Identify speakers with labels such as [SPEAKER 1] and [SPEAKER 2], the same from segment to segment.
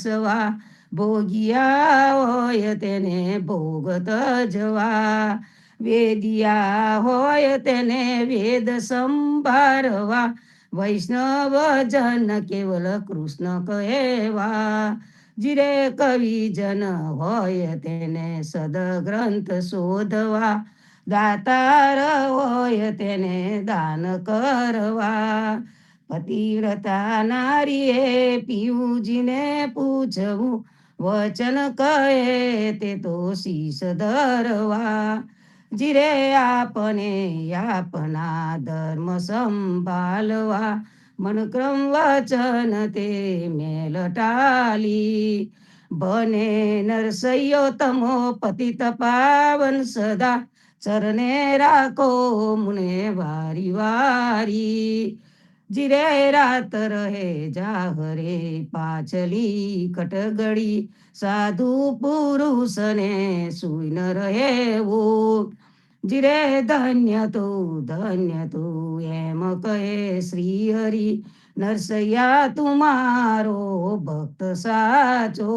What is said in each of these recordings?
[SPEAKER 1] વાસવા, ભોગિયા હોય તેને ભોગ તજવા, વેદિયા હોય તેને વેદ સંભાળવા, વૈષ્ણવ જન કેવલ કૃષ્ણ કહેવા. જીરે કવિ જન હોય તેને સદગ્રંથ શોધવા, દાતાર હોય તેને દાન કરવા. પતિવ્રતા નારીએ પિયુજીને પૂછવું, વચન કહે તે તો શીશ ધરવા. જીરે આપને આપના ધર્મ સંભાળવા, મનક્રમ વચન તે મેલ ટાલી. બને નરસૈયો તમો પતિત પાવન સદા, ચરને રાખો મુને વારી વારી. જીરે રાત રહે જાગરે પાછલી કટગડી, સાધુ પુરુષને સુઈ ન રહેવું. જીરે ધન્ય તું એમ કહે શ્રી હરિ, નરસૈયા તુમારો ભક્ત સાચો.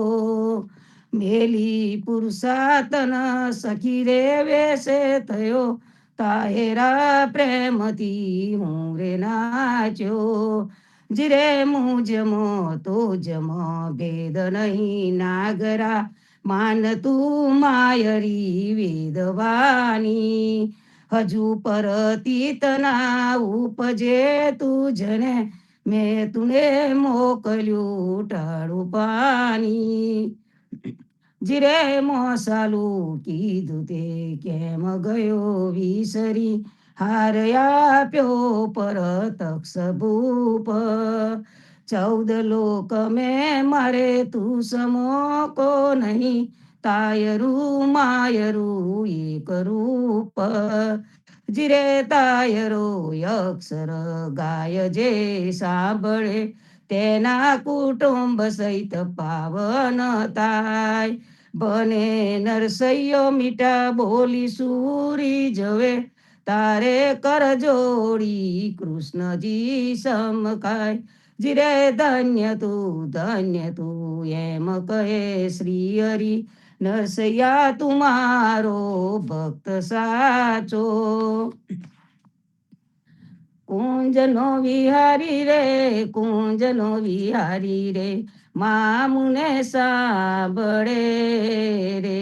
[SPEAKER 1] મેલી પુરુષાતન સખી રે વેશે થયો, તાહેરા પ્રેમથી હું રે નાચ્યો. જીરે મુજમો તો જમો ભેદ નહીં નાગરા, માન તું માયરી વેદવાની. હજુ પરતીતના ઉપજે તુજને, મેં તુને મોકલ્યું ટાળું પાણી. જીરે મોસાલું કીધું તે કેમ ગયો વિસરી, હાર આપ્યો પરતક્ષ ભૂપ. 14 લોક મેં મારે તું સમો કો નહીં, તાયરું માયરું એક રૂપ. જીરે તાયરો અક્ષર ગાય જે સાંભળે, તેના કુટુંબ સહિત પાવન થાય. બને નરસૈયો મીઠા બોલી સુરી જવે, તારે કર જોડી કૃષ્ણજી સમકાય. જીરે ધન્ય તું એમ કહે શ્રી હરિ, નરસૈયા તુમારો ભક્ત સાચો. કુંજનો વિહારી રે, કુંજનો વિહારી રે, મામુને સાંભળે રે.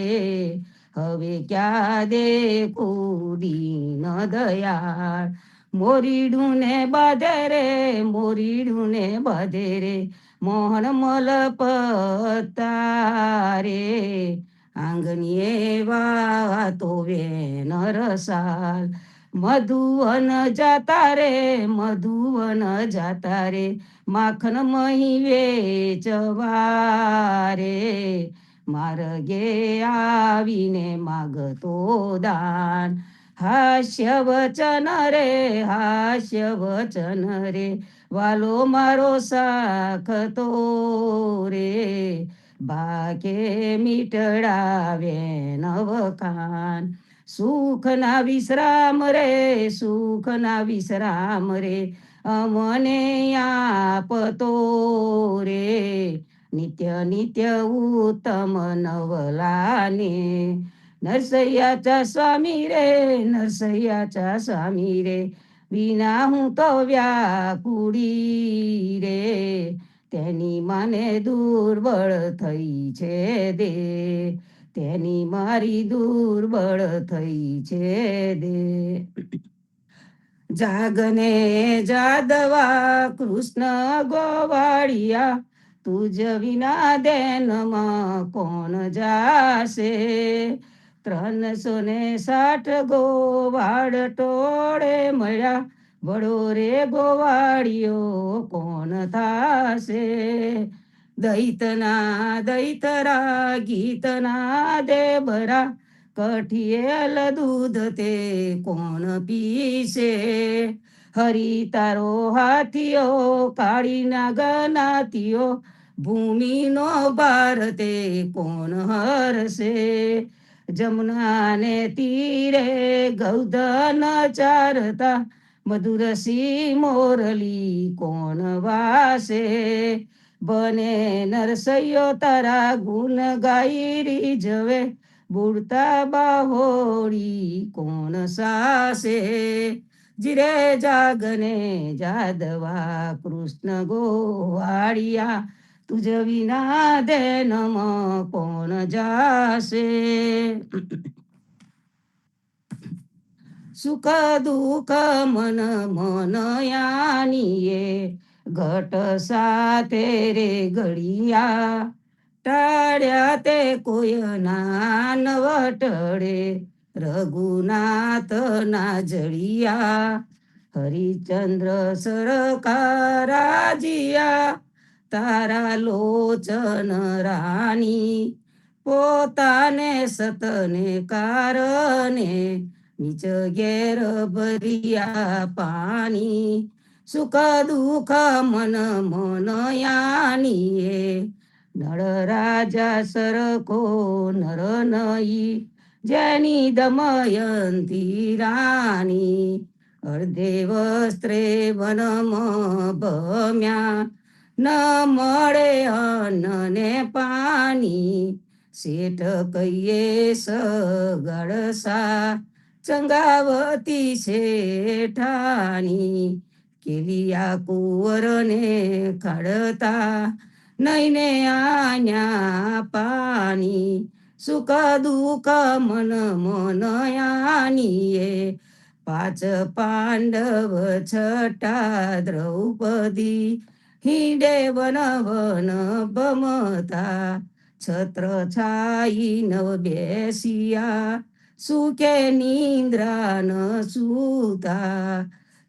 [SPEAKER 1] હવે ક્યાં દેખું દીન દયાળ, મોરીડું ને બાધે રે, મોરીડું ને બાધે રે, મોહન મલ પતારે. આંગણીએ વાતો વેન રસાલ, મધુવન જાતા રે, મધુવન જાતા રે, માખણ મહી વેચવા રે. માર્ગે આવીને માગતો દાન, હાસ્ય વચન રે, હાસ્ય વચન રે, વાલો મારો સાખતો રે. બાકે મીટડાવે નવખાન, સુખના વિશ્રામ રે, સુખના વિશ્રામ રે, અમને આપતો રે. નિત્ય નિત્ય ઉત્તમ નવલાને, નરસૈયાચા સ્વામી રે, નરસૈયાચા સ્વામી રે, વિના હું તો વ્યાકુડી રે. તેની મને દુર્બળ થઈ છે દે, તેની મારી દુર્બળ થઈ છે દે. જાગને જાદવા કૃષ્ણ ગોવાળિયા, તુજ વિના દેનમાં કોણ જાશે. 360 ગોવાળ ટોળે મળ્યા, વડો રે ગોવાળિયો કોણ થાશે. દૈતના દૈતરા ગીતના દેબરા, કઠિયેલ દૂધ તે કોણ પીશે. હરી તારો હાથીઓ કાળી નાગનાથીઓ, ભૂમિનો ભાર તે કોણ હરશે. જમુનાને તીરે ગૌધન ચારતા, મધુરસી મોરલી કોણ વાસે. બને નરસૈયો તારા ગુણ ગાઈ રીઝવે, બુડતા બાહોળી કોણ સાસે. જીરે જાગને જાદવા કૃષ્ણ ગોવાળિયા, તુજ વિના દેનમ કોણ જાશે. સુખ દુઃખ મન મન યાનીએ, ઘટ સાથે રે ઘડિયા, ટાળ્યા તે કોઈ ના નવટડે, રઘુનાથ ના જડિયા. હરિચંદ્ર સરકારાજિયા, તારા લોચન રાણી, પોતાને સતને કારણે, નીચ ઘેર ભરિયા પાણી. સુખ દુઃખ મન મન યાનીએ, નળ રાજા સરખો નર નઈ, જેની દમયંતી રાણી, અર્ધે વસ્ત્રે વનમાં ભમ્યા, ન મળે અન્ન ને પાણી. શેઠ કહીએ સગળસા, ચંગાવતી શેઠાણી, કેલિયા કુંવરને ખડતા, નઈને આન્યા પાણી. સુખ દુઃખ મન મન યાનીએ, પાંચ પાંડવ છઠ્ઠા દ્રૌપદી, હિંડે વન વન ભમતા, છત્ર છાઈ નવ બેસિયા, સુખે નિંદ્રા ન સૂતા.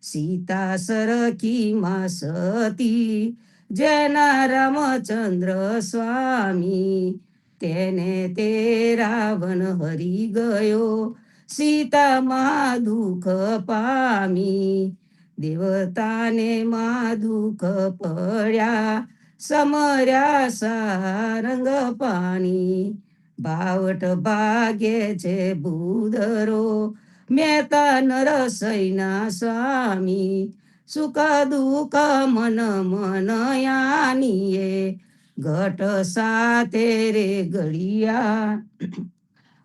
[SPEAKER 1] સીતા સરખી માં સતી, જેના રામચંદ્ર સ્વામી, તેને તે રાવણ હરી ગયો, સીતા માં દુઃખ પામી. દેવતાને માં દુઃખ પડ્યા, સમર્યા સારંગ પાણી. બાવટ ભાગે છે ભૂદરો, મહેતા નરસૈના સ્વામી. સુખ દુઃખ મન મન યાનીએ, ઘટ સાથે રે ઘડિયા.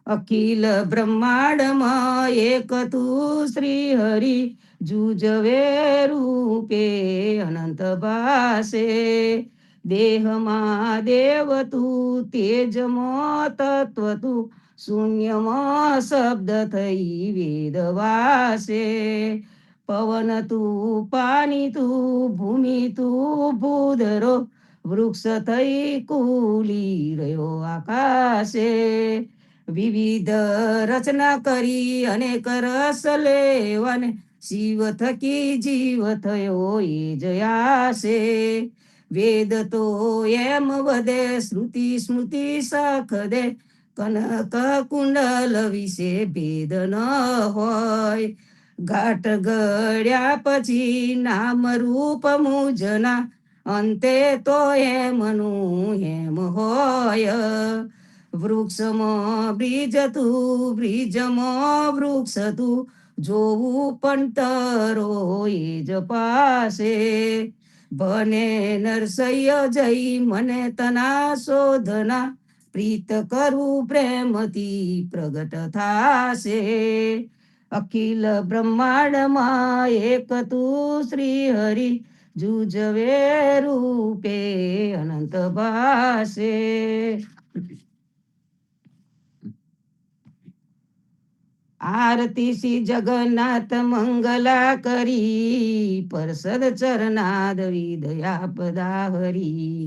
[SPEAKER 1] અખિલ બ્રહ્માંડમાં એક તું શ્રી હરિ, જુજવે રૂપે અનંત ભાસે. દેહમાં દેવ તું, તેજમાં તત્વ તું, શૂન્યમાં શબ્દ થઈ વેદ વાસે. પવન તું પાણી તું, ભૂમિ તું ભૂદરો, વૃક્ષ થઈ કુલી રહ્યો આકાશે. વિવિધ રચના કરી અનેક રસ લેવાને, શિવ થકી જીવ થયો એ જયાશે. વેદ તો એમ વધે, શ્રુતિ સ્મૃતિ સખ દે, કનક કુંડલ વિશે ભેદ ન હોય. ઘાટ ગળ્યા પછી નામ રૂપ મુજના, અંતે તો એમનું એમ હોય. વૃક્ષમાં બ્રિજ તું, બ્રિજમાં વૃક્ષ તું, જોવું પણ તરો એ જ પાસે. બને નરસૈય જઈ મને તના શોધના, પ્રીત કરું પ્રેમથી પ્રગટ થાશે. અખિલ બ્રહ્માંડમાં એક તું શ્રી હરિ, જુજવે રૂપે અનંત ભાસે. આરતી શ્રી જગન્નાથ મંગલા કરી, પરસદ ચરનાદ વિદયા પદા હરી.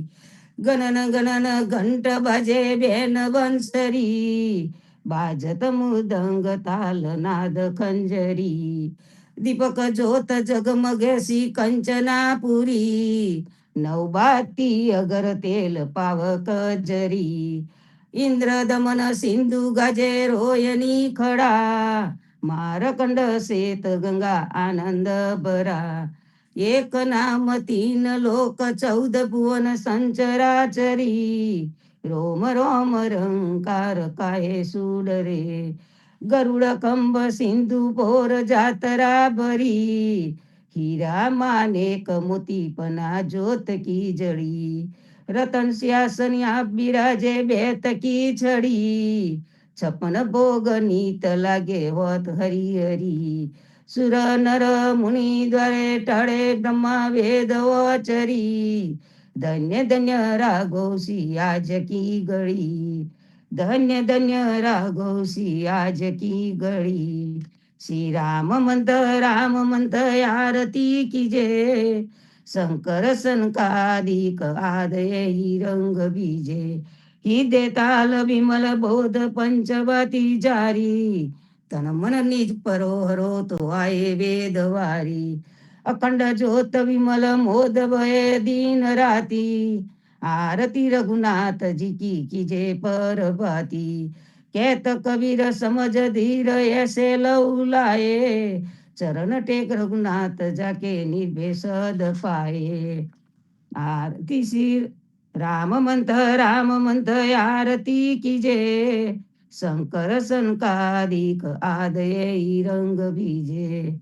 [SPEAKER 1] ગણન ગણન ઘંટ બજે બેન બંસરી, બાજત મૃદંગ તાલ નાદ ખંજરી. દીપક જ્યોત જગમગે સી કંચનાપુરી, નવબાતી અગર તેલ પાવક જરી. ઇન્દ્ર દમન સિંધુ ગજે રોયની ખડા, મારકંડ શેત ગંગા આનંદ ભરા. એક નામ તીન લોક ચૌદ ભુવન સંચરાચરી, રોમ રોમ રંકાર કાહે સુડરે. ગરુડ કંબ સિંધુ પોર જાતરા ભરી, હીરા માનેક મોતી પના જ્યોત કી જડી. રતન સિંહાસનિયા બિરાજે બેતકી છડી, છપન ભોગ નીત લાગે હોત હરી હરી. સુર નર મુનિ દ્વારે ટાળે બ્રહ્મા વેદ ચરી, ધન્ય ધન્ય રાઘો આજ કી ગળી, ધન્ય ધન્ય રાઘો આજ કી ગળી. શ્રી રામ મંત આરતી કીજે, શંકર સનકાદિક આદય રંગ બીજે. હિદે તાલ વિમલ બોધ પંચવતી જારી, તન મન નિજ પરોહરો તો આયે વેદ વારી. અખંડ જ્યોત વિમલ મોદ ભય દીન રાતી, આરતી રઘુનાથજી કી કીજે પરભાતી. कहत कबीर समझ धीर ऐसे लऊ लाए, चरण टेक रघुनाथ जाके निर्भेसद पाए. आरती सिर राम मंथ आरती कीजे, शंकर सनकादिक आदय रंग बीजे.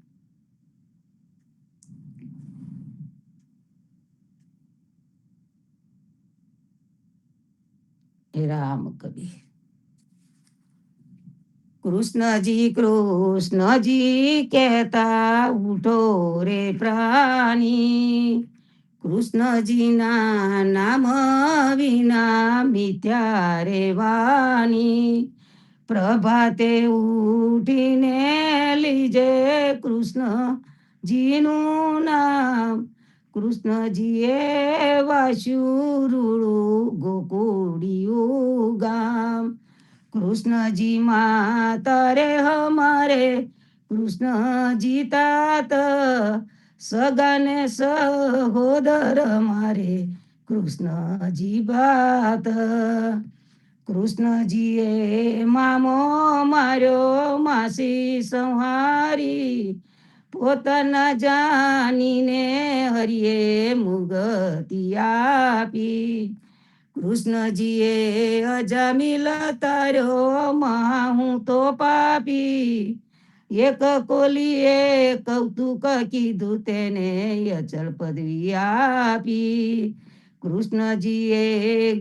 [SPEAKER 1] हे राम कबीर. कृष्ण जी कहता उठो रे प्राणी, कृष्ण जी ना नाम विना मिथ्या रे वाणी. प्रभाते उठीने लीजे कृष्ण जीनु नाम, कृष्ण जीए वाशुरुळु गोकुळियु गाम. कृष्ण जी माता रे हमारे, कृष्ण जी तात सगाने सहोदर मारे, कृष्ण जी बात. कृष्ण जीए मामो मार्यो मासी संहारी, પોતાના જાનીને હરિએ મુગતિ આપી. કૃષ્ણજીએ અજામિલ તાર્યો હું તો પાપી, એક કોલીએ કૌતુક કીધું તેને અચળ પદવી આપી. કૃષ્ણજીએ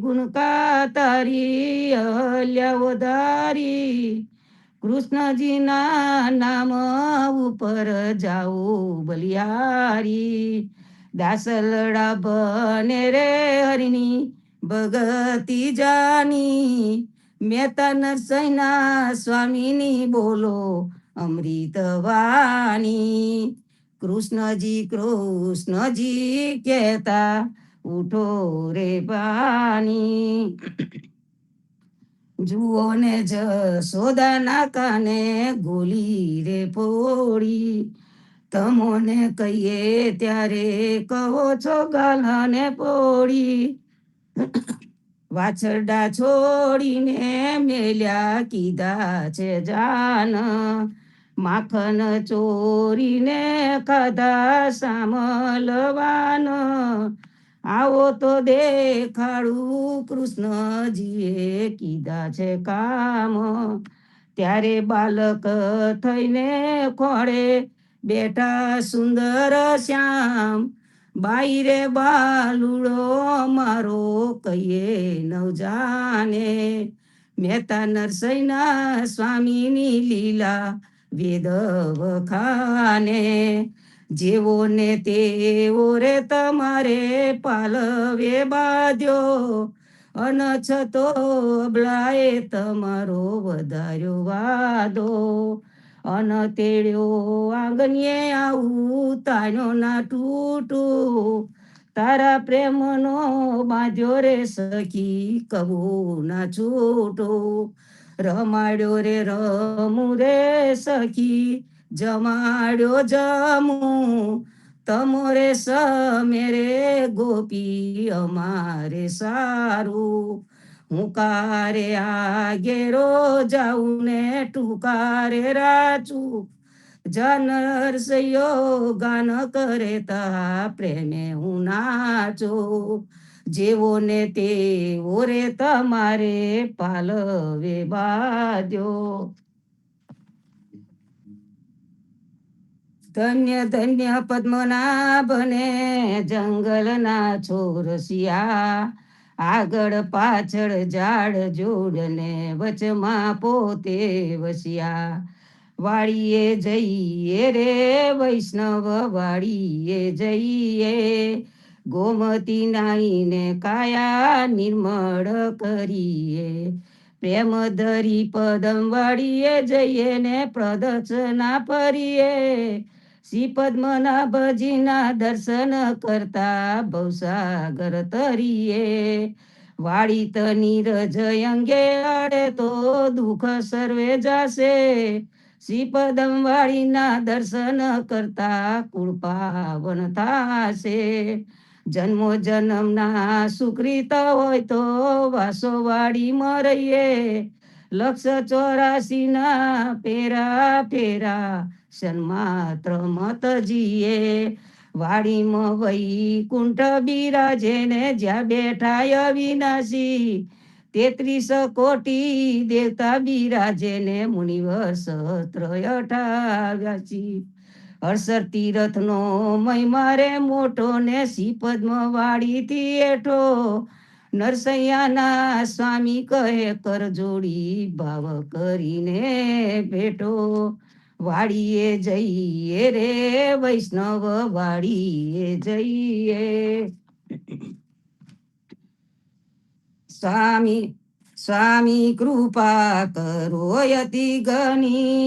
[SPEAKER 1] ગુણકા તારી અહલ્યા વધારી, કૃષ્ણજીના નામ ઉપર જાઓ બલિયારી. દાસલડા બને રે હરિની ભગતી જાની, મહેતા નરસૈના સ્વામીની બોલો અમૃત વાણી. કૃષ્ણજી કહેતા ઉઠો રે પાણી. જુઓ ને જશોદાના કાને ગોલી રે ફોડી, તમોને કહીએ ત્યારે કહો છો ગાલને પોડી. વાછરડા છોડીને મેલ્યા કીધા છે જાન, માખન ચોરીને ખાધા સામલવાન. આવો તો દેખાડું કૃષ્ણજીએ કીધા છે કામ. ત્યારે બાલક થઈને ખોળે બેઠા સુંદર શ્યામ, બાઈ રે બાલુડો મારો કહીએ નવ જાને. મહેતા નરસૈના સ્વામીની લીલા વેદ વખાને. જેવો ને તેવો રે તમારે પાલવે બાંધ્યો, અનછતો અબલાએ તમારો વધાર્યો વાદો. અન તેડ્યો આંગણીએ આવું તાણ્યો ના તૂટું, તારા પ્રેમનો બાંધ્યો રે સખી કબૂ ના છૂટો. રમાડ્યો રે રમું રે સખી જમાડ્યો જમું, તમોરે સમેરે ગોપી અમારે સારું. હું કારે આગેરો જાઉં ને ટુકારે રાચું, જનર સયો ગાન કરે તા પ્રેમે હું નાચો. જેવો ને તેવો રે તમારે પાલવે બાંધ્યો. ધન્ય ધન્ય પદ્મનાભને જંગલના છોરસિયા, આગળ પાછળ ઝાડ જોડને વચમાં પોતે વસ્યા. વાળીએ જઈએ રે વૈષ્ણવ વાળીએ જઈએ, ગોમતી નાઈને કાયા નિર્મળ કરીએ. પ્રેમ ધરી પદમ વાળીએ જઈએ ને પ્રદક્ષિણા ફરીએ. શ્રી પદ્મનાભજીના દર્શન કરતા ભવસાગર તરીએ. વાળી તનીરજ અંગે અડે તો દુઃખ સર્વે જાશે. શ્રી પદમ વાળીના દર્શન કરતા કુળ પાવન થાશે. જન્મો જન્મના સુકૃત હોય તો વાસો વાડીમાં રહીએ. લક્ષ 84 ના પેરા ફેરા સન્માત્ર મત જીએ. વાડીમાં વૈકુંઠ બિરાજે ને જ્યાં બેઠા અવિનાશી. 33 કોટી દેવતા બિરાજે ને મુનિવર સહસ્ત્ર 88. 68 તીરથનો મહિમા રે મોટો ને શ્રી પદ્મ વાડીથી એઠો. નરસૈયાના સ્વામી કહે કર જોડી ભાવ કરીને ભેટો. વાડીએ જઈએ રે વૈષ્ણવ વાડીએ જઈએ. સ્વામી કૃપા કરો યતિ ગની.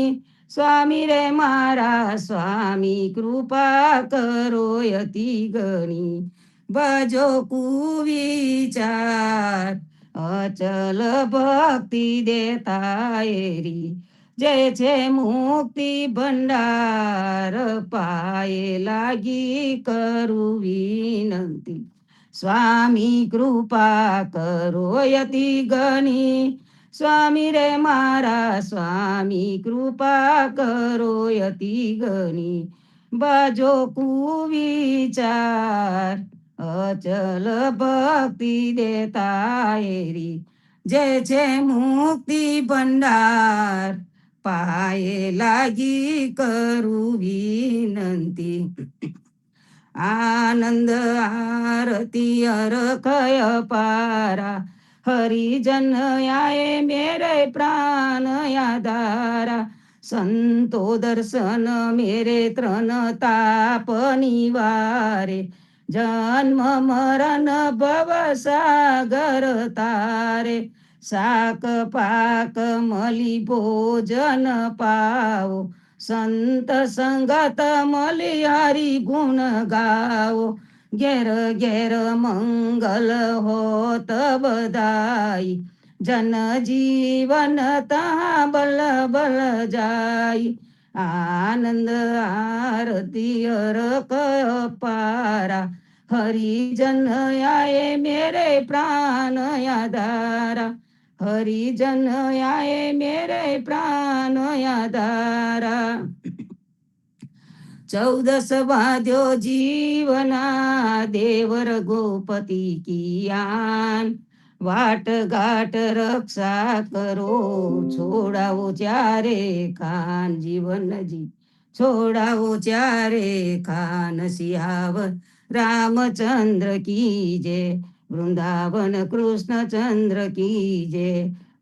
[SPEAKER 1] સ્વામી રે મારા સ્વામી કૃપા કરો યતિ ગની. ભજો કુવિચાર અચલ ભક્તિ દેતા એરી. જય છે મુક્તિ ભંડાર પાયે લાગી કરું વિનંતી. સ્વામી કૃપા કરો યતિ ગની. સ્વામી રે મારા સ્વામી કૃપા કરો યતિ ગની. ભજો કુવિચાર અચલ ભક્તિ દેતા એરી. જય છે મુક્તિ ભંડાર પાયે લાગી કરું વિનંતી. આનંદ આરતી અરખય પારા. હરિજન આયે મેરે પ્રાણ યાદારા. સંતો દર્શન મેરે ત્રણ તાપ નિવારે. જન્મ મરણ ભવ સાગર તારે. શાક પાક મલી ભોજન પાવો. સંત સંગત મલી હરી ગુણ ગાવો. ઘેર ઘેર મંગલ હોત બધાઈ. જન જીવન તા બલ બલ જાય. આનંદ આરતી અરક પારા. હરિજન આયે મેરે પ્રાણ યાદારા. હરિજન આયે મેરે પ્રાણ યાદારા. 14 બાંધ્યો જીવના દેવર ગોપતિ કિયાન. વાટ ઘાટ રક્ષા કરો છોડાવો ચારે ખાન. જીવનજી છોડાવો ચારે ખાન. સિયાવર રામચંદ્ર કી જય. વૃંદાવન કૃષ્ણચંદ્ર કી જય.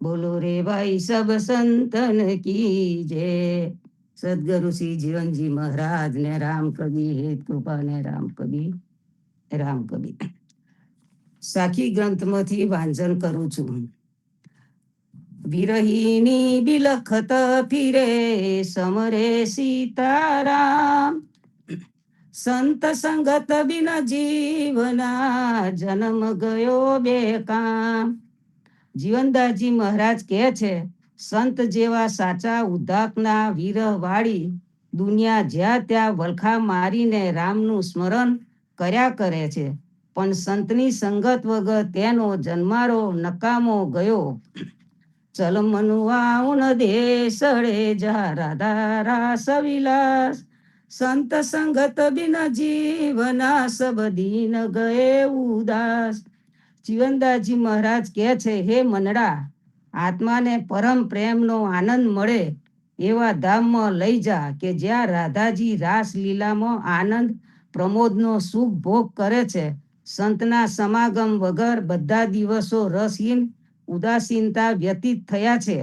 [SPEAKER 1] બોલો રે ભાઈ સબ સંતન કી જય. સદગુરુ શ્રી જીવનજી મહારાજ ને રામ કવિ હેત કૃપા ને રામ કવિ. સાખી ગ્રંથમાંથી વાંચન કરું છું. વિરહીની બિલખત ફિરે સમરે સીતારામ. સંત સંગત બિન જીવના જન્મ ગયો બેકામ. જીવનદાસજી મહારાજ કહે છે, સંત જેવા સાચા ઉદ્ધાકના વિરહ વાળી દુનિયા જ્યાં ત્યાં વલખા મારીને રામનું સ્મરણ કર્યા કરે છે, પણ સંતની સંગત વગર તેનો જન્મારો નકામો ગયો. ચલ મનુઆ ઉન દેશળે જા રાધા રાસ વિલાસ. સંત સંગત બિન જીવના સબ દીન ગયે ઉદાસ. જીવનદાસજી મહારાજ કહે છે, હે મનડા, આત્માને પરમ પ્રેમનો આનંદ મળે એવા ધામમાં લઈ જા કે જ્યાં રાધાજી રાસ લીલામાં આનંદ પ્રમોદનો સુખ ભોગ કરે છે સંતના સમાગમ વગર બધા દિવસો રસહીન ઉદાસીનતા વ્યતીત થયા છે.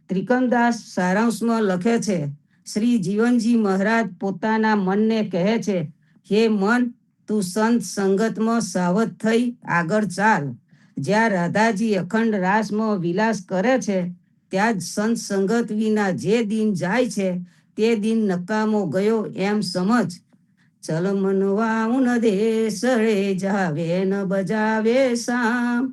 [SPEAKER 1] ત્રિકમદાસ સારાંશમાં લખે છે, શ્રી જીવનજી મહારાજ પોતાના મનને કહે છે, હે મન, તું સંત સંગતમાં સાવધ થઈ આગળ ચાલ. જ્યાં રાધાજી અખંડ રાસમાં વિલાસ કરે છે, ત્યાં જ સંત સંગત વિના જે દિન જાય છે તે દિન નકામો ગયો એમ સમજ. ચલ મનવા ઉન દેશળે જાવે ન બજાવે શામ.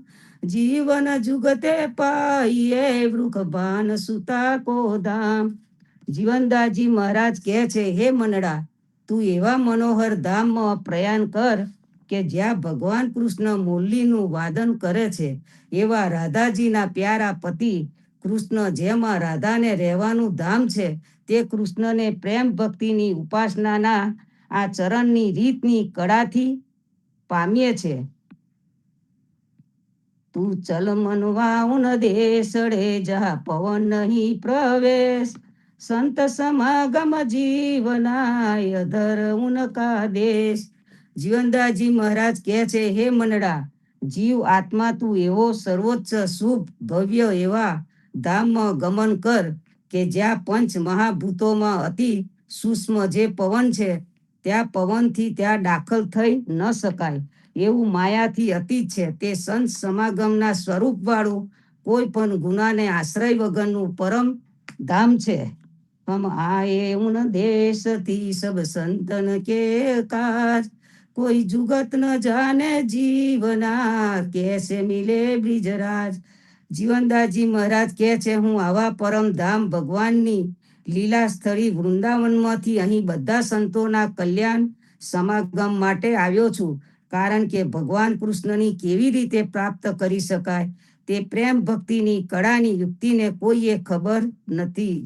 [SPEAKER 1] જીવન જુગતે પાઈએ વૃખ ભાન સુતા કો ધામ. જીવનદાસજી મહારાજ કહે છે, હે મનડા, તું એવા મનોહર ધામમાં પ્રયાણ કર કે જ્યાં ભગવાન કૃષ્ણ મુરલીનું વાદન કરે છે. એવા રાધાજીના પ્યારા પતિ કૃષ્ણ જેમાં રાધાને રહેવાનું ધામ છે, તે કૃષ્ણને પ્રેમ ભક્તિની ઉપાસનાના આ ચરણની રીતની કળાથી પામીએ છે. તું ચલ મનવા ઉન દેશળે જા પવન નહીં પ્રવેશ. સંત સમાગમ જીવનાય ધર ઉનકા દેશ. જીવનદાસજી મહારાજ કહે છે, હે મનડા, જીવ આત્મા તું એવો સર્વોચ્ચ શુભ ભવ્ય એવા ધામમાં ગમન કર કે જ્યાં પંચ મહાભૂતોમાં અતિ સૂક્ષ્મ જે પવન છે, ત્યાં પવનથી ત્યાં દાખલ થઈ ન શકાય એવું માયાથી અતીત છે. તે સંત સમાગમના સ્વરૂપ વાળું કોઈ પણ ગુનાને આશ્રય વગરનું પરમ ધામ છે. હમ આયે ઉન દેશથી સબ સંતન કે કાજ. કોઈ જુગત ન જાને જીવના કેસે મિલે બ્રિજરાજ. જીવનદાસજી મહારાજ કહે છે, હું આવા પરમ ધામ ભગવાનની લીલા સ્થળી વૃંદાવનમાંથી અહીં બધા સંતોના કલ્યાણ સમાગમ માટે આવ્યો છું. કારણ કે ભગવાન કૃષ્ણની કેવી રીતે પ્રાપ્ત કરી શકાય તે પ્રેમ ભક્તિની કળાની યુક્તિને કોઈએ ખબર નથી.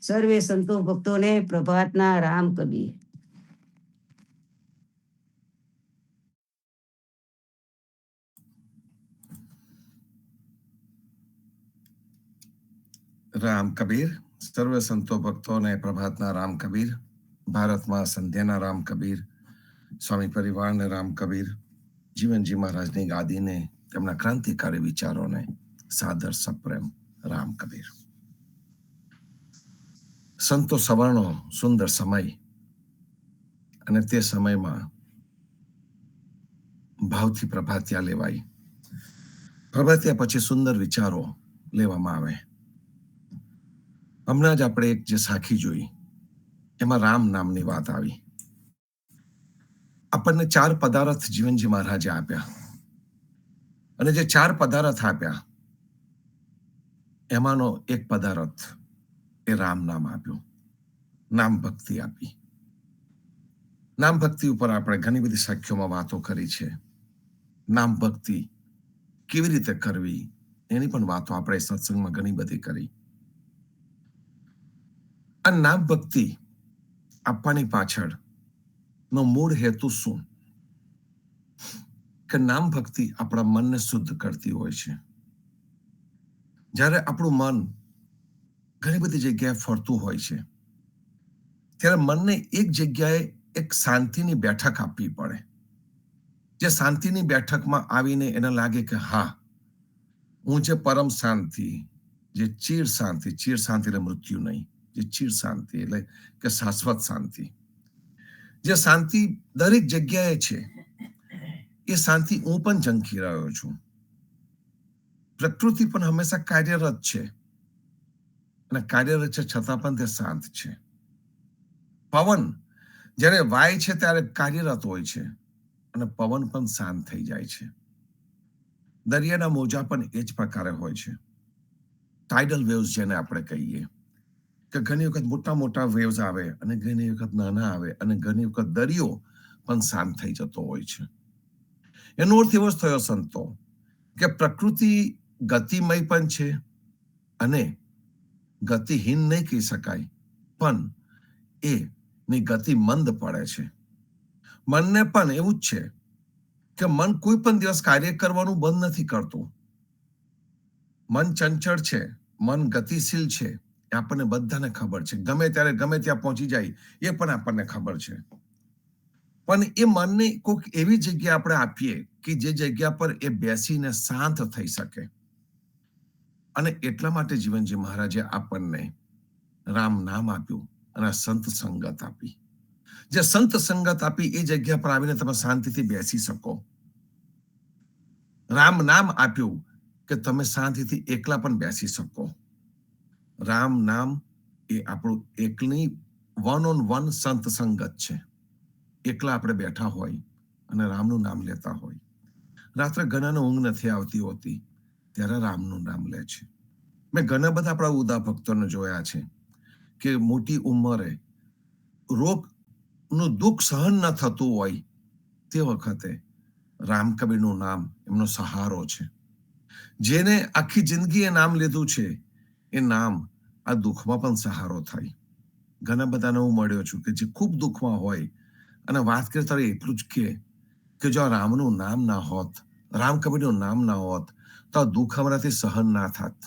[SPEAKER 1] સર્વે સંતો ભક્તોને પ્રભાતના રામ કબીર.
[SPEAKER 2] રામ કબીર. સર્વે સંતો ભક્તોને પ્રભાતના રામ કબીર. ભારતમાં સંધ્યાના રામ કબીર, સ્વામી પરિવારને રામ કબીર, જીવનજી મહારાજની ગાદીને, તેમના ક્રાંતિકારી વિચારોને સાદર સપ્રેમ રામ કબીર. સંતો સવર્ણો સુંદર સમય, અને તે સમયમાં ભાવથી પ્રભાતિયા લેવાય. પ્રભાતિયા પછી સુંદર વિચારો લેવામાં આવે. હમણાં જ આપણે એક જે સાખી જોઈ, એમાં રામ નામની વાત આવી. આપણને 4 પદાર્થ જીવનજી મહારાજે આપ્યા, અને જે 4 પદાર્થ આપ્યા એમાંનો એક પદાર્થ એ રામ નામ આપ્યું, નામ ભક્તિ આપી. નામ ભક્તિ ઉપર આપણે ઘણી બધી સાખીઓમાં વાતો કરી છે. નામ ભક્તિ કેવી રીતે કરવી એની પણ વાતો આપણે સત્સંગમાં ઘણી બધી કરી. આ નામ ભક્તિ આપવાની પાછળ નો મૂળ હેતુ શું? કે નામ ભક્તિ આપણા મનને શુદ્ધ કરતી હોય છે. જ્યારે આપણું મન ઘણી બધી જગ્યાએ ફરતું હોય છે, ત્યારે મનને એક જગ્યાએ એક શાંતિની બેઠક આપવી પડે. જે શાંતિની બેઠકમાં આવીને એને લાગે કે હા, હું જે પરમ શાંતિ, જે ચીર શાંતિ એટલે મૃત્યુ નહીં, જે ચીર શાંતિ એટલે કે શાશ્વત શાંતિ, જે શાંતિ દરેક જગ્યાએ છે, એ શાંતિ હું પણ ઝંખી રહ્યો છું. પ્રકૃતિ પણ હંમેશા કાર્યરત છે, અને કાર્યરત છે છતાં પણ તે શાંત છે. પવન જ્યારે વાય છે ત્યારે કાર્યરત હોય છે, અને પવન પણ શાંત થઈ જાય છે. દરિયાના મોજા પણ એ જ પ્રકારે હોય છે. ટાઇડલ વેવ્સ જેને આપણે કહીએ, કે ઘણી વખત મોટા મોટા વેવ્સ આવે, અને ઘણી વખત નાના આવે, અને ઘણી વખત દરિયો પણ શાંત થઈ જતો હોય છે. એનો અર્થ એવો જ થયો સંતો, કે પ્રકૃતિ ગતિમય પણ છે, અને ગતિહીન નહીં કહી શકાય, પણ એની ગતિ મંદ પડે છે. મનને પણ એવું જ છે કે મન કોઈ પણ દિવસ કાર્ય કરવાનું બંધ નથી કરતું. મન ચંચળ છે, મન ગતિશીલ છે, એ આપણને બધાને ખબર છે. ગમે ત્યારે ગમે ત્યાં પહોંચી જાય એ પણ આપણને ખબર છે. પણ એ મનને કોઈક એવી જગ્યા આપણે આપીએ કે જે જગ્યા પર એ બેસીને શાંત થઈ શકે. અને એટલા માટે જીવનજી મહારાજે આપણને રામ નામ આપ્યું અને સંત સંગત આપી. જે સંત સંગત આપી એ જગ્યા પર આવીને તમે શાંતિથી બેસી શકો. રામ નામ આપ્યું કે તમે શાંતિથી એકલા પણ બેસી શકો. રામ નામ એ આપણું એકલી વન ઓન વન સંત સંગત છે. એકલા આપણે બેઠા હોય અને રામનું નામ લેતા હોય. રાત્રે ઘણાને ઊંઘ નથી આવતી હોતી ત્યારે રામનું નામ લે છે. મેં ઘણા બધા આપણા ઉદા ભક્તોને જોયા છે કે મોટી ઉંમરે રોગનું દુઃખ સહન ન થતું હોય તે વખતે રામ કબીરનું નામ એમનો સહારો છે. જેને આખી જિંદગી એ નામ લીધું છે એ નામ આ દુઃખમાં પણ સહારો થાય. ઘણા બધાને હું મળ્યો છું કે જે ખૂબ દુઃખમાં હોય અને વાત કરતા એટલું જ કે જો રામનું નામ ના હોત, રામ કબીરનું નામ ના હોત તો આ દુઃખ અમારાથી સહન ના થાત.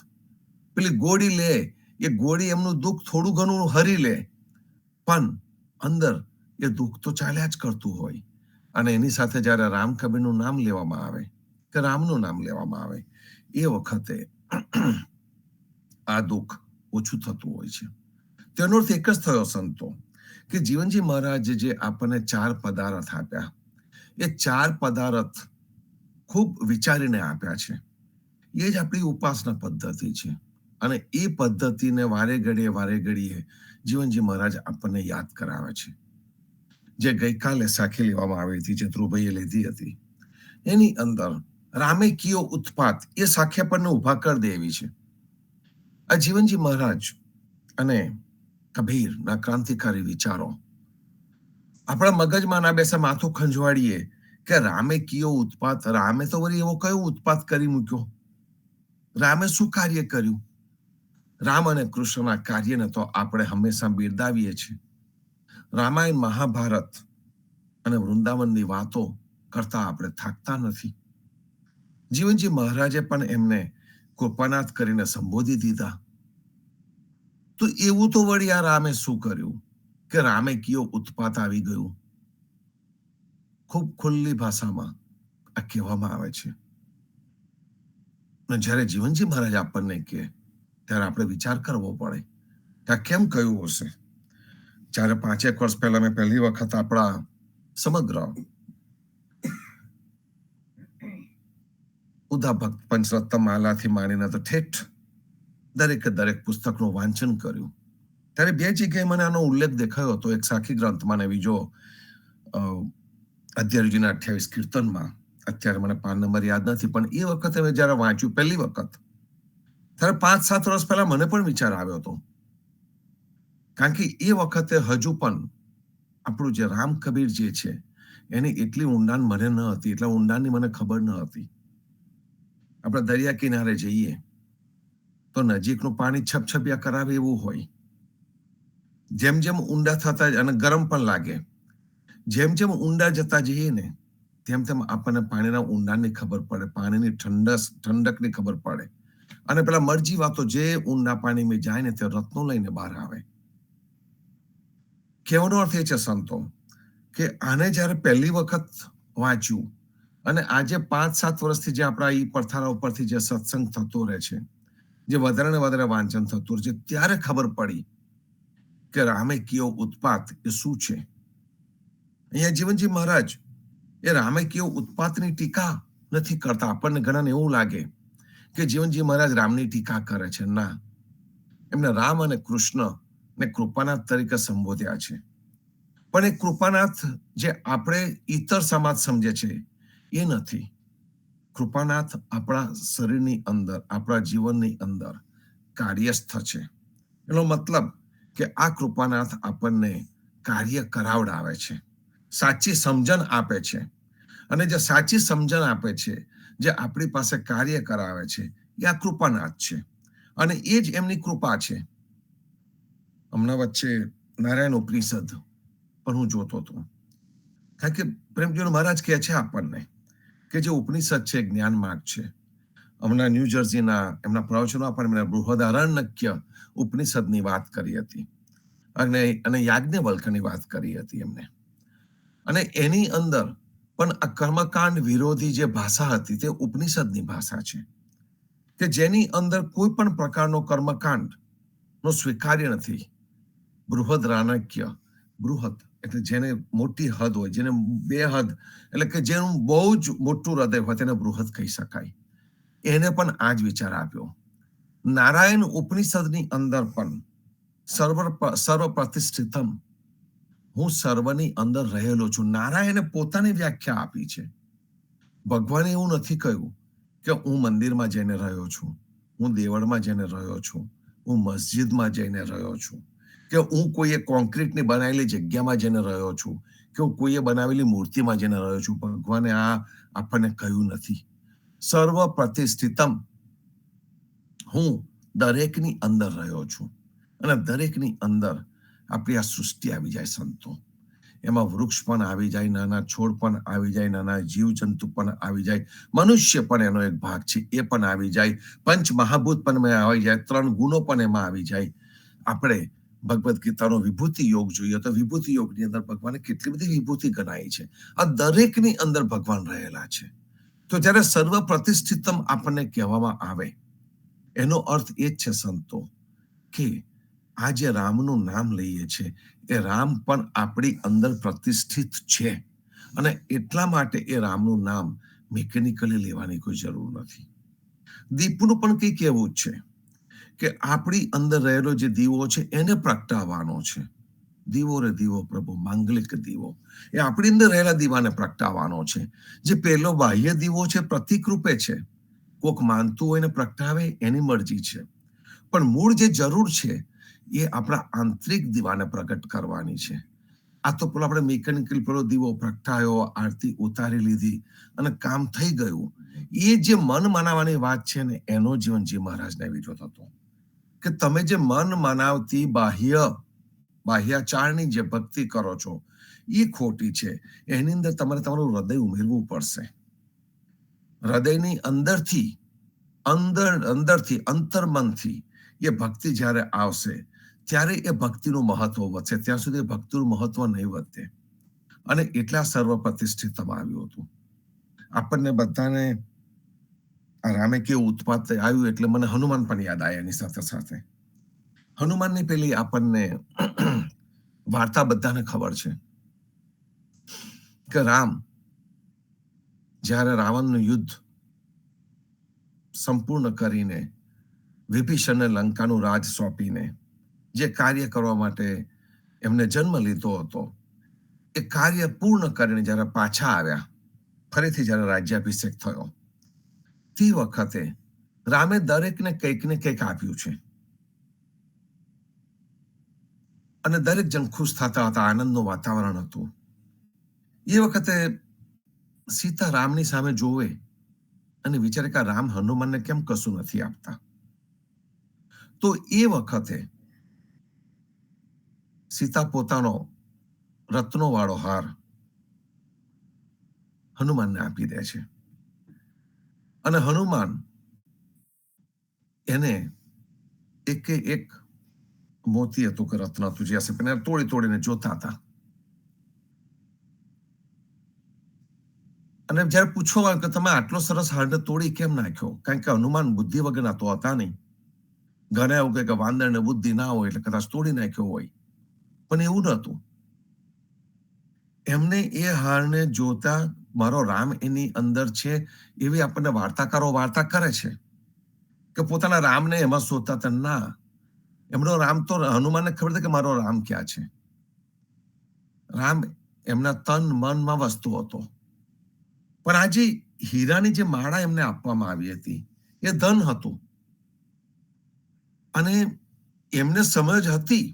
[SPEAKER 2] પેલી ગોળી લે, એ ગોળી એમનું દુઃખ થોડું ઘણું હરી લે, પણ અંદર એ દુઃખ તો ચાલ્યા જ કરતું હોય. અને એની સાથે જ્યારે રામ કબીરનું નામ લેવામાં આવે કે રામનું નામ લેવામાં આવે એ વખતે આ દુઃખ ઓછું થતું હોય છે. તેનો અર્થ એક જ થયો સંતો કે જીવનજી મહારાજે જે આપણને 4 પદાર્થ આપ્યા એ 4 પદાર્થ ખૂબ વિચારીને આપ્યા છે. એ જ આપણી ઉપાસના પદ્ધતિ છે. અને એ પદ્ધતિને વારે ઘડીએ જીવનજી મહારાજ આપણને યાદ કરાવે છે. જે ગઈકાલે સાખી લેવામાં આવી હતી, જે ધ્રુવભાઈએ લીધી હતી, એની અંદર રામે કિયો ઉત્પાત એ સાખી આપણને ઉભા કરી દે એવી છે. આ જીવનજી મહારાજ અને કબીરના ક્રાંતિકારી વિચારો આપણા મગજમાં ના બેસે, માથું ખંજવાળીએ કે રામે કિયો ઉત્પાત. રામે તો વળી એવો કયો ઉત્પાત કરી મૂક્યો? રામે શું કાર્ય કર્યું? રામ અને કૃષ્ણના કાર્યને તો આપણે હંમેશા બિરદાવીએ છીએ. રામાયણ, મહાભારત અને વૃંદાવનની વાતો કરતા આપણે થાકતા નથી. જીવનજી મહારાજે પણ એમને કૃપાનાથ કરીને સંબોધી દીધા. તો એવું તો વળી આ રામે શું કર્યું કે રામે કિયો ઉત્પાત આવી ગયું? ખૂબ ખુલ્લી ભાષામાં આ કહેવામાં આવે છે. અને જ્યારે જીવનજી મહારાજ આપણને કહે ત્યારે આપણે વિચાર કરવો પડે કે આ કેમ કહ્યું હશે. જ્યારે 5 વર્ષ પહેલા મેં પહેલી વખત આપણા સમગ્ર ઉદા ભક્ત પંચરત્ન માલાથી માંડીને તો ઠેઠ દરેક પુસ્તકનું વાંચન કર્યું ત્યારે 2 જગ્યાએ મને આનો ઉલ્લેખ દેખાયો હતો. એક સાખી ગ્રંથમાં ને બીજો અધ્યાયજીના 28 કીર્તનમાં. અત્યારે મને પાન નંબર યાદ નથી, પણ એ વખતે મેં જયારે વાંચ્યું પહેલી વખત ત્યારે 5-7 વર્ષ પહેલા મને પણ વિચાર આવ્યો હતો. કારણ કે એ વખતે હજુ પણ આપણું જે રામ કબીર જે છે એની એટલી ઊંડાણ મને ન હતી, એટલા ઊંડાણની મને ખબર ન હતી. આપણે દરિયા કિનારે જઈએ તો નજીકનું પાણી છપછપિયા કરાવે એવું હોય. જેમ જેમ ઊંડા થતા અને ગરમ પણ લાગે, જેમ ઊંડા જતા જઈએ ને તેમ આપણને પાણીના ઊંડાણની ખબર પડે, પાણીની ઠંડકની ખબર પડે. અને પેલા મરજી વાતો જે ઊંડા પાણીમાં જાય ને તે રત્નો લઈને બહાર આવે. કહેવાનો અર્થ એ છે સંતો કે આને જ્યારે પહેલી વખત વાંચ્યું અને આજે 5-7 વર્ષથી જે આપણા એ પથારા ઉપરથી જે સત્સંગ થતો રહે છે, જે વધારે ને વધારે વાંચન થતું રહે છે, ત્યારે ખબર પડી કે રામે કિયો ઉત્પાત એ શું છે. અહીંયા જીવનજી મહારાજ એ રામે કિયો ઉત્પાતની ટીકા નથી કરતા. આપણને ઘણાને એવું લાગે કે જીવનજી મહારાજ રામની ટીકા કરે છે. ના, એમને રામ અને કૃષ્ણ ને કૃપાનાથ તરીકે સંબોધ્યા છે. પણ એ કૃપાનાથ જે આપણે ઈતર સમાજ સમજે છે એ નથી. કૃપાનાથ આપણા શરીરની અંદર, આપણા જીવનની અંદર કાર્યસ્થ છે. એનો મતલબ કે આ કૃપાનાથ આપણને કાર્ય કરાવડાવે છે, સાચી સમજણ આપે છે. અને જે સાચી સમજણ આપે છે, જે આપણી પાસે કાર્ય કરાવે છે, એ આ કૃપાનાથ છે. અને એ જ એમની કૃપા છે. હમણાં વચ્ચે નારાયણ ઉપનિષદ પણ હું જોતો હતો. કારણ કે પ્રેમજીવન મહારાજ કહે છે આપણને કે જે ઉપનિષદ છે જ્ઞાન માર્ગ છે. હમણાં ન્યૂ જર્સીના એમના પ્રવચનો પણ એમણે બૃહદારણ્યક ઉપનિષદની વાત કરી હતી અને યાજ્ઞવલ્ક્યની વાત કરી હતી એમને. અને એની અંદર પણ આ કર્મકાંડ વિરોધી જે ભાષા હતી તે ઉપનિષદની ભાષા છે, કે જેની અંદર કોઈ પણ પ્રકારનો કર્મકાંડ નો સ્વીકાર્ય નથી. બૃહદ રાણક્ય, બૃહદ એટલે જેને મોટી હદ હોય, જેને બે હદ એટલે કે જેનું બહુ જ મોટું હૃદય હોય તેને બૃહદ કહી શકાય. એને પણ આ જ વિચાર આપ્યો. નારાયણ ઉપનિષદની અંદર પણ સર્વ પ્રતિષ્ઠિતમ, હું સર્વની અંદર રહેલો છું. નારાયણે પોતાની વ્યાખ્યા આપી છે. ભગવાને એવું નથી કહ્યું કે હું મંદિરમાં જઈને રહ્યો છું, હું દેવળમાં જઈને રહ્યો છું, હું મસ્જિદમાં જઈને રહ્યો છું, કે હું કોઈએ કોન્ક્રીટની બનાવેલી જગ્યામાં જઈને રહ્યો છું, કે હું કોઈએ બનાવેલી મૂર્તિમાં જઈને રહ્યો છું. ભગવાને આ આપણને કહ્યું નથી. સર્વ પ્રતિષ્ઠિતમ, હું દરેકની અંદર રહ્યો છું. અને દરેકની અંદર આપણી આ સૃષ્ટિ આવી જાય સંતો. એમાં વૃક્ષ પણ આવી જાય, નાના છોડ પણ આવી જાય, નાના જીવજંતુ પણ આવી જાય, મનુષ્ય પણ એનો એક ભાગ છે એ પણ આવી જાય, પંચ મહાભૂત પણ એમાં આવી જાય, 3 ગુણો પણ એમાં આવી જાય. આપણે ભગવદ્ ગીતાનો વિભૂતિ યોગ જોઈએ તો વિભૂતિ યોગની અંદર ભગવાને કેટલી બધી વિભૂતિ ગણાઈ છે. આ દરેકની અંદર ભગવાન રહેલા છે. તો જ્યારે સર્વ પ્રતિષ્ઠિતમ આપણને કહેવામાં આવે એનો અર્થ એ જ છે સંતો, કે આ જે રામનું નામ લઈએ છે એ રામ પણ આપણી અંદર પ્રતિષ્ઠિત છે. અને એટલા માટે એ રામનું નામ મિકેનિકલી લેવાની કોઈ જરૂર નથી. દીપનું પણ કંઈક એવું જ છે કે આપણી અંદર રહેલો જે દીવો છે એને પ્રગટાવવાનો છે. દીવો રે દીવો પ્રભુ, માંગલિક દીવો, એ આપણી અંદર રહેલા દીવાને પ્રગટાવવાનો છે. જે પહેલો બાહ્ય દીવો છે પ્રતીક રૂપે છે, કોક માનતું હોય ને પ્રગટાવે એની મરજી છે, પણ મૂળ જે જરૂર છે એ આપણા આંતરિક દીવાને પ્રગટ કરવાની છે. આ તો પેલો આપણે મિકેનિકલ પેલો દીવો પ્રગટાયો, આરતી ઉતારી લીધી અને કામ થઈ ગયું. એ જે મન મનાવવાની વાત છે ને એનો જીવનજી મહારાજને વિરોધ હતો, કે તમે જે મન મનાવતી બાહ્યાચારની જે ભક્તિ કરો છો એ ખોટી છે. એની અંદર તમારે તમારું હૃદય ઉમેરવું પડશે. હૃદયની અંદરથી અંતર્મનથી એ ભક્તિ જ્યારે આવશે ત્યારે એ ભક્તિનું મહત્વ વધશે. ત્યાં સુધી ભક્તિનું મહત્વ નહીં વધે. અને એટલા સર્વ પ્રતિષ્ઠિતમાં આવ્યું હતું. આપણને બધાને રામે કેવું ઉત્પાત આવ્યું એટલે મને હનુમાન પણ યાદ આવ્યા એની સાથે સાથે. હનુમાનની પેલી આપણને વાર્તા બધાને ખબર છે કે રામ જ્યારે રાવણનું યુદ્ધ સંપૂર્ણ કરીને વિભીષણને લંકાનું રાજ સોંપીને જે કાર્ય કરવા માટે એમને જન્મ લીધો હતો એ કાર્ય પૂર્ણ કરીને જ્યારે પાછા આવ્યા, ફરીથી જ્યારે રાજ્યાભિષેક થયો, તે વખતે રામે દરેકને કંઈક ને કંઈક આપ્યું છે. અને દરેક જણ ખુશ થતા હતા, આનંદનું વાતાવરણ હતું. એ વખતે સીતા રામની સામે જોવે અને વિચારે કે રામ હનુમાનને કેમ કશું નથી આપતા. તો એ વખતે સીતા પોતાનો રત્નો વાળો હાર હનુમાનને આપી દે છે. અને હનુમાન એને એક મોતી હતું કે રત્ન હતું જે હશે પણ તોડી તોડીને જોતા હતા. અને જયારે પૂછવા આવ્યું કે તમે આટલો સરસ હારને તોડી કેમ નાખ્યો, કારણ કે હનુમાન બુદ્ધિ વગરના તો હતા નહીં. ઘણા એવું કે વાંદરને બુદ્ધિ ના હોય એટલે કદાચ તોડી નાખ્યો હોય, પણ એવું નહોતું. એમને એ હારને જોતા મારો રામ એની અંદર છે એવી આપણને વાર્તાકારો વાર્તા કરે છે કે પોતાના રામને એમાં શોધતા હતા. ના, એમનો રામ તો હનુમાનને ખબર હતી કે મારો રામ ક્યાં છે. રામ એમના તન મનમાં વસ્તુ હતો. પણ આજે હીરાની જે માળા એમને આપવામાં આવી હતી એ ધન હતું. અને એમને સમજ હતી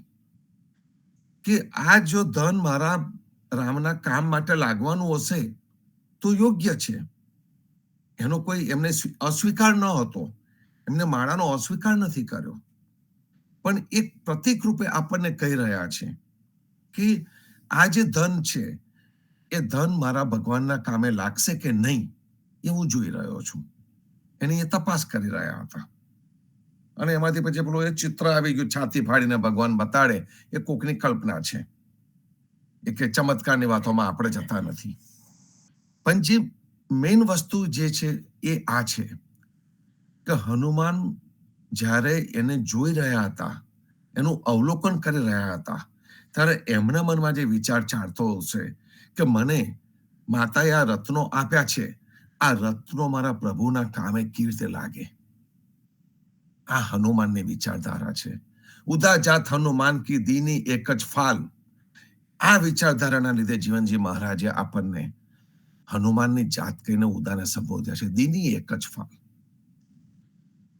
[SPEAKER 2] કે આ જો ધન મારા રામના કામ માટે લાગવાનું હશે તો યોગ્ય છે. એનો કોઈ એમને અસ્વીકાર ન હતો. એમને માળાનો અસ્વીકાર નથી કર્યો. પણ એક પ્રતીક રૂપે આપણને કહી રહ્યા છે કે આ જે ધન છે એ ધન મારા ભગવાનના કામે લાગશે કે નહીં એ હું જોઈ રહ્યો છું. એની એ તપાસ કરી રહ્યા હતા. અને એમાંથી પછી પેલું એ ચિત્ર આવી ગયું, છાતી ફાડીને ભગવાન બતાડે, એ કોકની કલ્પના છે. એ કે ચમત્કારની વાતોમાં આપણે જતા નથી. પણ જે મેઇન વસ્તુ જે છે એ આ છે કે હનુમાન જ્યારે એને જોઈ રહ્યા હતા, એનું અવલોકન કરી રહ્યા હતા, ત્યારે એમના મનમાં જે વિચાર ચાલતો હશે કે મને માતાએ આ રત્નો આપ્યા છે, આ રત્નો મારા પ્રભુના કામે કેવી રીતે લાગે. આ હનુમાનની વિચારધારા છે. ઉદા જાત હનુમાન કી દીની એક જ ફાલ. આ વિચારધારાના લીધે જીવનજી મહારાજે આપણને હનુમાનની જાત કહીને ઉદાને સંબોધ્યા છે, દીની એક જ ફાલ.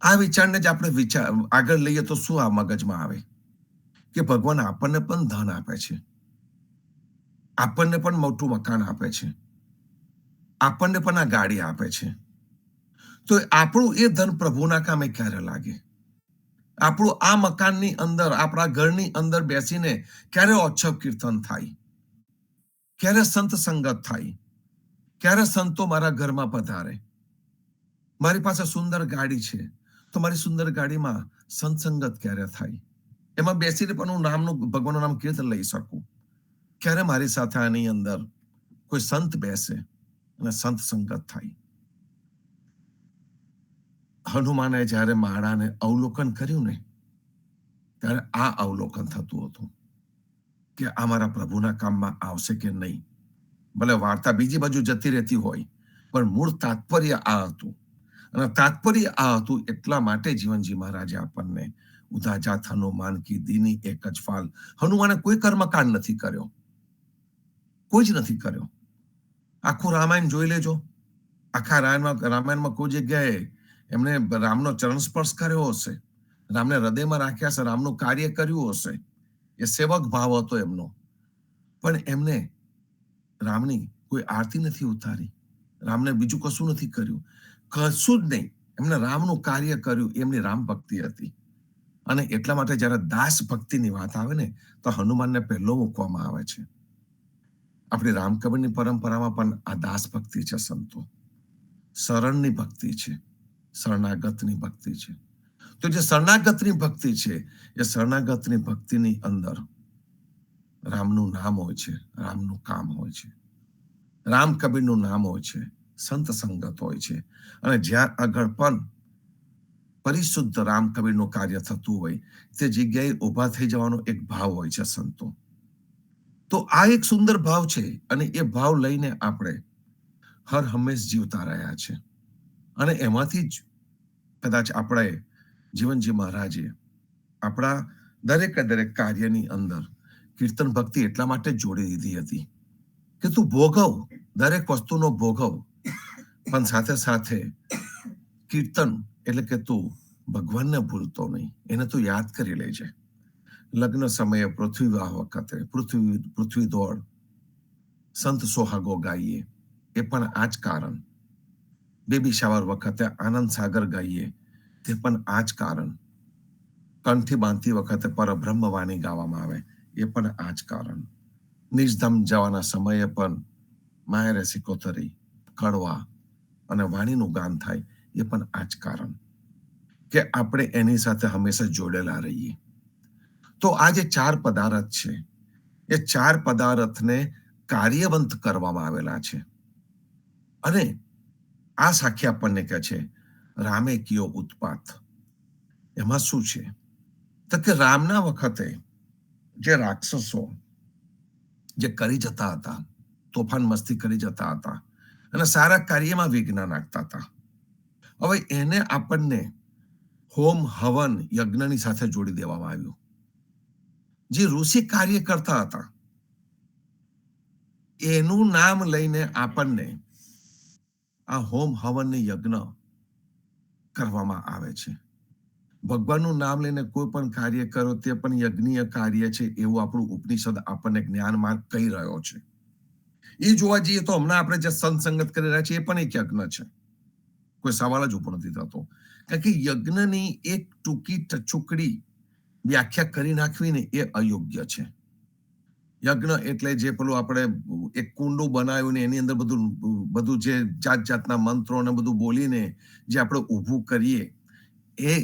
[SPEAKER 2] આ વિચારને જ આપણે આગળ લઈએ તો શું આ મગજમાં આવે કે ભગવાન આપણને પણ ધન આપે છે, આપણને પણ મોટું મકાન આપે છે, આપણને પણ આ ગાડી આપે છે, તો આપણું એ ધન પ્રભુના કામે ક્યારે લાગે? આપણું આ મકાનની અંદર, આપણા ઘરની અંદર બેસીને ક્યારે ઓછપ કીર્તન થાય, ક્યારે સંત સંગત થાય, ક્યારે સંતો મારા ઘરમાં પધારે? મારી પાસે સુંદર ગાડી છે, તો મારી સુંદર ગાડીમાં સંત સંગત ક્યારે થાય? એમાં બેસીને પણ હું નામનું, ભગવાનનું નામ કેવી રીતે લઈ શકું? ક્યારે મારી સાથે આની અંદર કોઈ સંત બેસે અને સંત સંગત થાય? હનુમાને જ્યારે માળાને અવલોકન કર્યું ને, ત્યારે આ અવલોકન થતું હતું કે આ મારા પ્રભુના કામમાં આવશે કે નહીં. ભલે વાર્તા બીજી બાજુ જતી રહેતી હોય, પણ મૂળ તાત્પર્ય આ હતું. અને તાત્પર્ય આ હતું એટલા માટે જીવનજી મહારાજે આપણને ઉદાજાત હનુમાન કી દીની એક જ ફાલ. હનુમાને કોઈ કર્મકાંડ નથી કર્યો, કોઈ જ નથી કર્યો. આખું રામાયણ જોઈ લેજો. આખા રામાયણમાં કોઈ જગ્યાએ એમને રામનો ચરણ સ્પર્શ કર્યો હશે, રામને હૃદયમાં રાખ્યા હશે, રામનું કાર્ય કર્યું હશે, એ સેવક ભાવ હતો એમનો. પણ એમને રામની કોઈ આરતી નથી ઉતારી, રામને બીજું કશું નથી કર્યું, કશું જ નહીં. એમને રામનું કાર્ય કર્યું, એમની રામ ભક્તિ હતી. અને એટલા માટે જયારે દાસ ભક્તિની વાત આવે ને, તો હનુમાનને પહેલો મૂકવામાં આવે છે. આપણી રામકબીરની પરંપરામાં પણ આ દાસ ભક્તિ છે. સંતો શરણની ભક્તિ છે, શરણાગતની ભક્તિ છે. તો જે શરણાગતની ભક્તિ છે, એ શરણાગતની ભક્તિની અંદર રામનું નામ હોય છે, રામનું કામ હોય છે, રામ કબીરનું નામ હોય છે, સંત સંગત હોય છે. અને જ્યાં આગળ પણ પરિશુદ્ધ રામ કબીરનું કાર્ય થતું હોય, તે જગ્યાએ ઉભા થઈ જવાનો એક ભાવ હોય છે સંતો. તો આ એક સુંદર ભાવ છે, અને એ ભાવ લઈને આપણે હર હંમેશ જીવતા રહ્યા છે. અને એમાંથી જ કદાચ આપણે જીવનજી મહારાજે આપણા દરેક કાર્યની અંદર કીર્તન ભક્તિ એટલા માટે જોડી દીધી હતી કે તું ભોગવ, દરેક વસ્તુનો ભોગવ, પણ સાથે સાથે કીર્તન એટલે કે તું ભગવાનને ભૂલતો નહીં, એને તું યાદ કરી લેજે. લગ્ન સમયે પૃથ્વી વાહ વખતે પૃથ્વી દોડ, સંત સોહાગો ગાઈએ, એ પણ આ જ કારણ. બેબી શાવર વખતે આનંદ સાગર ગાઈએ, તે પણ આ જ કારણ. કંઠી બાંધતી વખતે પરબ્રહ્મ વાણી ગાવામાં આવે, એ પણ આ જ કારણ. નિજધામ જવાના સમયે પણ માયરે સિકોતરી, કડવા અને વાણીનું ગાન થાય, એ પણ આ જ કારણ કે આપણે એની સાથે હંમેશા જોડેલા રહીએ. તો આ જે 4 પદાર્થ છે, એ 4 પદાર્થને કાર્યવંત કરવામાં આવેલા છે. અને આ સાખી આપણને કહે છે રામે કિયો ઉત્પાત. એમાં શું છે તો કે રામના વખતે જે રાક્ષસો જે કરી જતા હતા, તોફાન મસ્તી કરી જતા હતા અને સારા કાર્યમાં વિઘ્ન નાખતા હતા, હવે એને આપણને હોમ હવન યજ્ઞની સાથે જોડી દેવામાં આવ્યું. જે ઋષિ કાર્ય કરતા હતા એનું નામ લઈને આપણને આ હોમ હવન યજ્ઞ કરવામાં આવે છે. ભગવાનનું નામ લઈને કોઈ પણ કાર્ય કરો તે પણ યજ્ઞીય કાર્ય છે, એવું આપણું ઉપનિષદ આપણને જ્ઞાન માર્ગ કહી રહ્યો છે. એ જોવા જઈએ તો હમણાં આપણે જે સંત-સંગત કરી રહ્યા છીએ, એ પણ એક યજ્ઞ છે. કોઈ સવાલ જ ઉભો નથી થતો. કારણ કે યજ્ઞની એક ટૂંકી ટચુકડી વ્યાખ્યા કરી નાખવી ને એ અયોગ્ય છે. યજ્ઞ એટલે જે પેલું આપણે એક કુંડું બનાવ્યું ને એની અંદર બધું જે જાતના મંત્રો ને બધું બોલીને જે આપણે ઊભું કરીએ,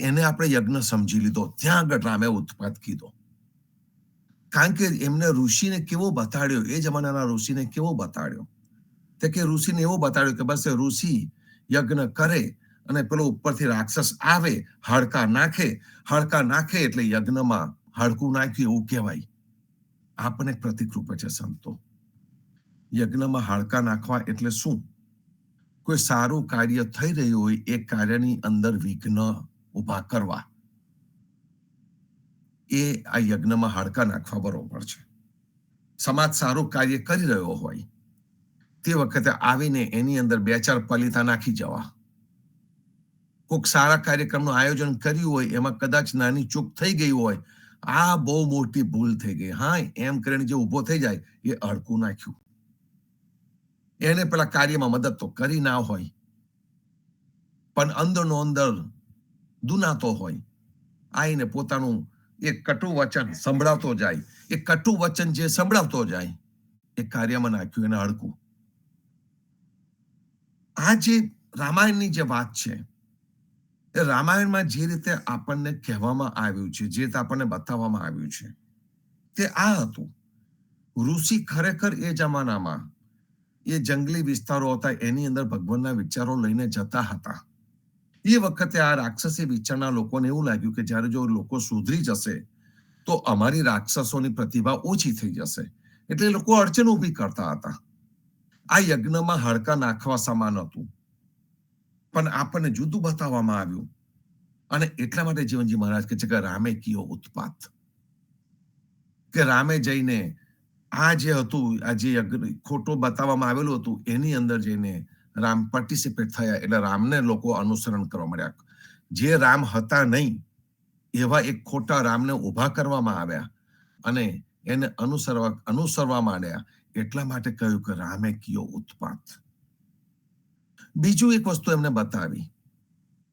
[SPEAKER 2] એને આપણે યજ્ઞ સમજી લીધો. ત્યાં આગળ રામે ઉત્પાત કીધો. કારણ કે એમને ઋષિને કેવો બતાડ્યો, એ જમાનાના ઋષિને કેવો બતાડ્યો, તે કે ઋષિને એવો બતાડ્યો કે બસ ઋષિ યજ્ઞ કરે અને પેલો ઉપરથી રાક્ષસ આવે, હાડકા નાખે એટલે યજ્ઞમાં હાડકું નાખ્યું એવું કહેવાય. આ પણ એક પ્રતિક રૂપે છે સંતો. યજ્ઞમાં હાડકા નાખવા એટલે શું? કોઈ સારું કાર્ય થઈ રહ્યું હોય એ કાર્યની અંદર વિઘ્ન ઉભા કરવા, એ આ યજ્ઞમાં હાડકા નાખવા બરોબર છે. સમાજ સારું કાર્ય કરી રહ્યો હોય તે વખતે આવીને એની અંદર 2-4 પલિતા નાખી જવા. કોઈક સારા કાર્યક્રમનું આયોજન કર્યું હોય, એમાં કદાચ નાની ચૂક થઈ ગઈ હોય, આ બહુ મોટી ભૂલ થઈ ગઈ, હા એમ કરીને જે ઉભો થઈ જાય એ હાડકું નાખ્યું. એને પેલા કાર્યમાં મદદ તો કરી ના હોય, પણ અંદરનો અંદર દુનાતો હોય, આઈને પોતાનું એક કટુ વચન સંભળાવતો જાય, એ કટુ વચન જે સંભળાવતો જાય એ કાર્યમાં નાખ્યું એને હાડકું. આ જે રામાયણની જે વાત છે, એ રામાયણમાં જે રીતે આપણને કહેવામાં આવ્યું છે, જે રીતે આપણને બતાવવામાં આવ્યું છે, તે આ હતું. ઋષિ ખરેખર એ જમાનામાં એ જંગલી વિસ્તારો હતા, એની અંદર ભગવાનના વિચારો લઈને જતા હતા. એ વખતે આ રાક્ષસી વિચારના લોકોને એવું લાગ્યું કે જ્યારે જો લોકો સુધરી જશે તો અમારી રાક્ષસોની પ્રતિભા ઓછી થઈ જશે, એટલે એ લોકો અડચણ ઊભી કરતા હતા. આ યજ્ઞમાં હાડકા નાખવા સમાન હતું, પણ આપણને જુદું બતાવવામાં આવ્યું. અને એટલા માટે જીવનજી મહારાજ કહે છે કે રામે કયો ઉત્પાત, કે રામે જઈને આ જે હતું, આ જે ખોટું બતાવવામાં આવેલું હતું એની અંદર જઈને રામ પાર્ટિસિપેટ થયા, એટલે રામને લોકો અનુસરણ કરવા મળ્યા. જે રામ હતા નહીં એવા એક ખોટા રામને ઉભા કરવામાં આવ્યા અને એને અનુસરવા માંડ્યા. એટલા માટે કહ્યું કે રામે કયો ઉત્પાત. બીજું એક વસ્તુ એમને બતાવી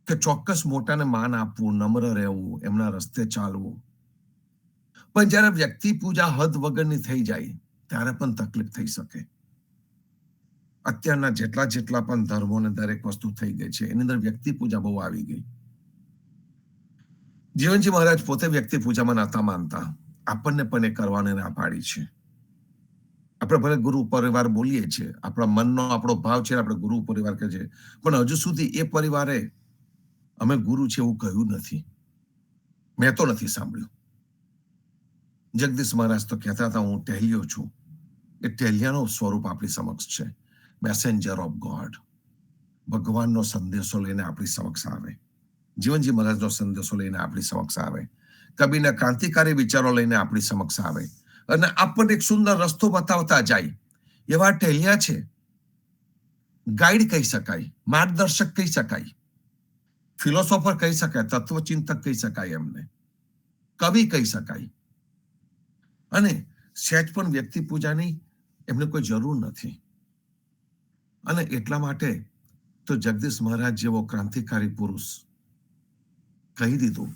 [SPEAKER 2] કે ચોક્કસ મોટાને માન આપવું, નમ્ર રહેવું, એમના રસ્તે ચાલવું. પણ જ્યારે વ્યક્તિ પૂજા હદ વગરની થઈ જાય ત્યારે પણ તકલીફ થઈ શકે. અત્યારના જેટલા પણ ધર્મોને દરેક વસ્તુ થઈ ગઈ છે એની અંદર વ્યક્તિ પૂજા બહુ આવી ગઈ. જીવનજી મહારાજ પોતે વ્યક્તિ પૂજામાં નતા માનતા, આપણને પણ એ કરવાને ના પાડી છે. આપણે ભલે ગુરુ પરિવાર બોલીએ છીએ, આપણા મનનો આપણો ભાવ છે, આપણે ગુરુ પરિવાર કહે છે, પણ હજુ સુધી એ પરિવારે અમે ગુરુ છે એવું કહ્યું નથી. મેં તો નથી સાંભળ્યું. જગદીશ મહારાજ તો કહેતા હતા હું ટેલિયો છું. એ ટેલિયાનો સ્વરૂપ આપણી સમક્ષ છે, મેસેન્જર ઓફ ગોડ. ભગવાનનો સંદેશો લઈને આપણી સમક્ષ આવે, જીવનજી મહારાજનો સંદેશો લઈને આપણી સમક્ષ આવે, કબીરના ક્રાંતિકારી વિચારો લઈને આપણી સમક્ષ આવે અને આપણને એક સુંદર રસ્તો બતાવતા જાય. એવા ટેલિયા છે, ગાઈડ કહી શકાય, માર્ગદર્શક કહી શકાય, ફિલોસોફર કહી શકાય, તત્વચિંતક કહી શકાય, એમને કવિ કહી શકાય. અને સહેજ પણ વ્યક્તિ પૂજાની એમને કોઈ જરૂર નથી. અને એટલા માટે તો જગદીશ મહારાજ જેવો ક્રાંતિકારી પુરુષ કહી દીધું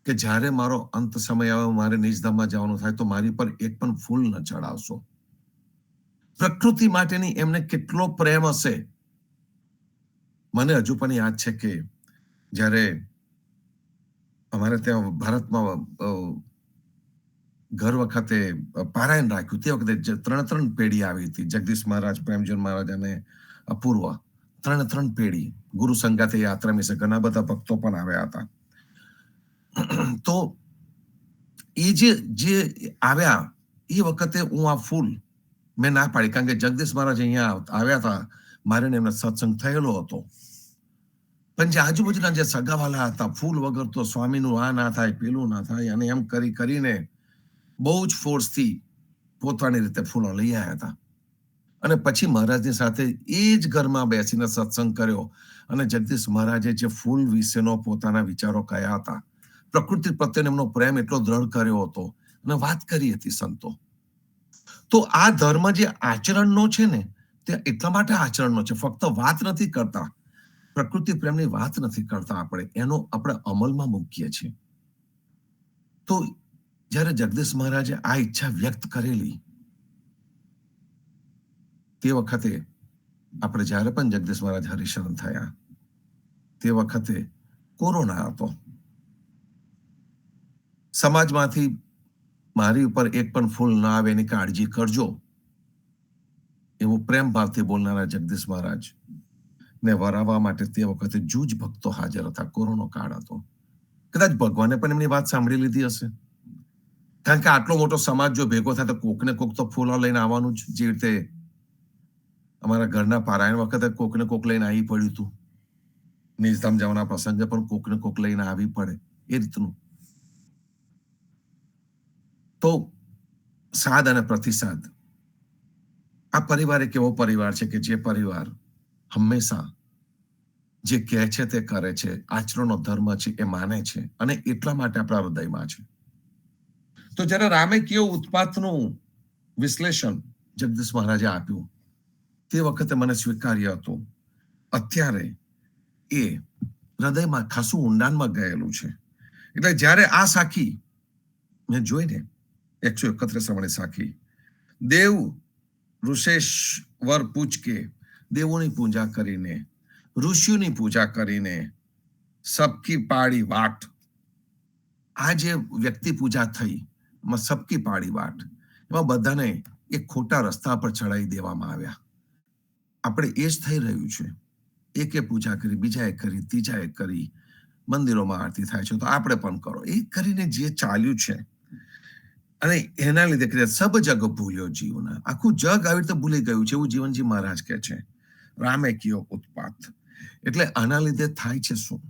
[SPEAKER 2] કે જ્યારે મારો અંત સમય આવે, મારે નિજધામમાં જવાનું થાય તો મારી પર એક પણ ફૂલ ન ચડાવશો. પ્રકૃતિ માટેની એમને કેટલો પ્રેમ હશે. મને હજુ પણ યાદ છે કે જ્યારે અમારે ત્યાં ભારતમાં ઘર વખતે પારાયણ રાખ્યું, તે વખતે 3 પેઢી આવી હતી. જગદીશ મહારાજ, પ્રેમચંદ મહારાજ અને અપૂર્વ, 3 પેઢી ગુરુ સંગાતે યાત્રા છે. ઘણા બધા ભક્તો પણ આવ્યા હતા. તો એ જે આવ્યા એ વખતે હું આ ફૂલ મેં ના પાડી, કારણ કે જગદીશ મહારાજ અહીંયા આવ્યા હતા, મારે એમનો સત્સંગ થયેલો હતો. પણ જે આજુબાજુના જે સગાવાલા હતા, ફૂલ વગર તો સ્વામીનું આ ના થાય, પેલું ના થાય, અને એમ કરીને બહુ જ ફોર્સથી પોતાની રીતે ફૂલો લઈ આવ્યા હતા. અને પછી મહારાજની સાથે એ જ ઘરમાં બેસીને સત્સંગ કર્યો અને જગદીશ મહારાજે જે ફૂલ વિશેનો પોતાના વિચારો કયા હતા, પ્રકૃતિ પ્રત્યેનો એમનો પ્રેમ એટલો દ્રઢ કર્યો હતો અને વાત કરી હતી સંતો. તો આ ધર્મ જે આચરણનો છે ને, તે એટલા માટે આચરણનો છે, ફક્ત વાત નથી કરતા, પ્રકૃતિ પ્રેમની વાત નથી કરતા, આપણે એનો આપણે અમલમાં મૂકીએ છીએ. તો જ્યારે જગદીશ મહારાજે આ ઈચ્છા વ્યક્ત કરેલી, તે વખતે આપણે જ્યારે પણ જગદીશ મહારાજ હરિશરણ થયા તે વખતે કોરોના હતો. સમાજમાંથી મારી ઉપર એક પણ ફૂલ ના આવે એની કાળજી કરજો, એવું પ્રેમ ભાવથી બોલનારા જગદીશ મહારાજ ને વરાવવા માટે તે વખતે જૂજ ભક્તો હાજર હતા. કોરોનો કાળ હતો. કદાચ ભગવાને પણ એમની વાત સાંભળી લીધી હશે, કારણ કે આટલો મોટો સમાજ જો ભેગો થાય તો કોકને કોક તો ફૂલો લઈને આવવાનું જ. જે રીતે અમારા ઘરના પારાયણ વખતે કોકને કોક લઈને આવી પડ્યું હતું, નિજધામ જવાના પ્રસંગે પણ કોકને કોક લઈને આવી પડે, એ રીતનું. તો સાદ અને પ્રતિસાદ, આ પરિવાર એક એવો પરિવાર છે કે જે પરિવાર હંમેશા જે કહે છે તે કરે છે, આચરણનો ધર્મ છે એ માને છે, અને એટલા માટે આપણા હૃદયમાં છે. તો જ્યારે રામકીય ઉત્પાતનું વિશ્લેષણ જગદીશ મહારાજે આપ્યું તે વખતે મને સ્વીકાર્ય હતું. અત્યારે એ હૃદયમાં ખાસું ઊંડાણમાં ગયેલું છે. એટલે જ્યારે આ સાખી મેં જોઈને 131 રમણે સાખી દેવ ઋષેશ્વર પૂછ કે દેવોની પૂજા કરીને, ઋષિઓની પૂજા કરીને, સબકી પાડી વાટ, આ જે વ્યક્તિ પૂજા થઈ એમાં સબકી પાડી વાટ, એમાં બધાને એક ખોટા રસ્તા પર ચડાવી દેવામાં આવ્યા. આપણે એ જ થઈ રહ્યું છે. એકે પૂજા કરી, બીજાએ કરી, ત્રીજાએ કરી, મંદિરોમાં આરતી થાય છે તો આપણે પણ કરો, એ કરીને જે ચાલ્યું છે. અને એના લીધે સબ જગ ભૂલ્યો જીવના, આખું જગ આવી રીતે ભૂલી ગયું છે, એવું જીવનજી મહારાજ કહે છે. રામે કયો ઉત્પાત. એટલે આના લીધે થાય છે શું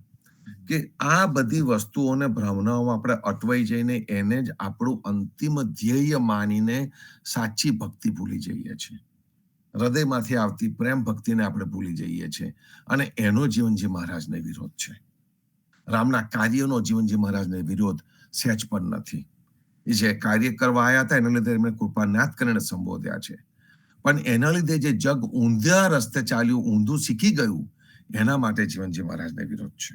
[SPEAKER 2] કે આ બધી વસ્તુઓને ભાવનાઓમાં આપણે અટવાઈ જઈને એને જ આપણું અંતિમ ધ્યેય માનીને સાચી ભક્તિ ભૂલી જઈએ છીએ. હૃદયમાંથી આવતી પ્રેમ ભક્તિને આપણે ભૂલી જઈએ છીએ, અને એનો જીવનજી મહારાજને વિરોધ છે. રામના કાર્યનો જીવનજી મહારાજને વિરોધ સહેજ પણ નથી. એ જે કાર્ય કરવા આવ્યા હતા એના લીધે એમને કૃપાનાથ કરીને સંબોધ્યા છે, પણ એના લીધે જે જગ ઊંધા રસ્તે ચાલ્યું, ઊંધું શીખી ગયું, એના માટે જીવનજી મહારાજને વિરોધ છે.